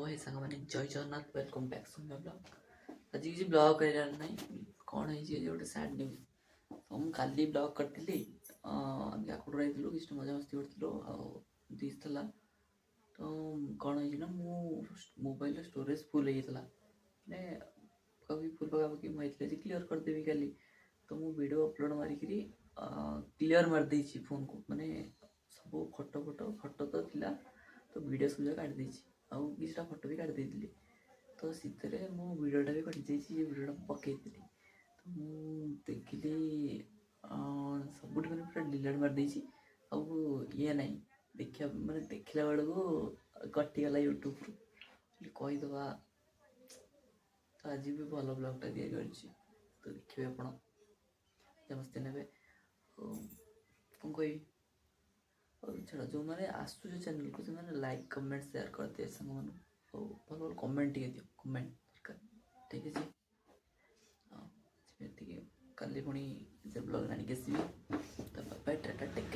हे सांग मैंने जय जगन्नाथ वेलकम बैक सुन ब्लॉग आज किसी ब्लॉग करार ना कौन है गोटे सैड न्यूज तो मुझे काली ब्लॉग करी याकूट रही किसी मजा मस्ती करता तो कौन है ना मो मोबाइल स्टोरेज फुल होता मैंने कभी फुल पकापी मुझे क्लीयर करदेवी काली तो मु वीडियो अपलोड मारिक क्लीयर मारदे फोन को माने सब फोटो फोटो फोटो तो थिला तो वीडियो सब काट देछि आउ किछटा फोटो भी काट देइतिली तो सितरे मो वीडियोटा भी कटि जाइछि ये वीडियोटा पकेइतिली तो मु देखिली सबुठ मैंने पूरा डिलीट मार देछि आउ ये नहीं देखिया माने देखिला बेल को कटिगला यूट्यूब रु कहीदबा तो आज भी भल ब्लॉगटा दिया करछि तो देखिए आपण मस्ती ने कौन कह छाड़ जो मैंने आसुच चैनल को से लाइक कमेंट शेयर करते सांग मान भल भल कमेंट दियो कमेंट दरकार ठीक है जी काली पुणी ब्लॉग आनिक आसबि तो बाय टाटा टेक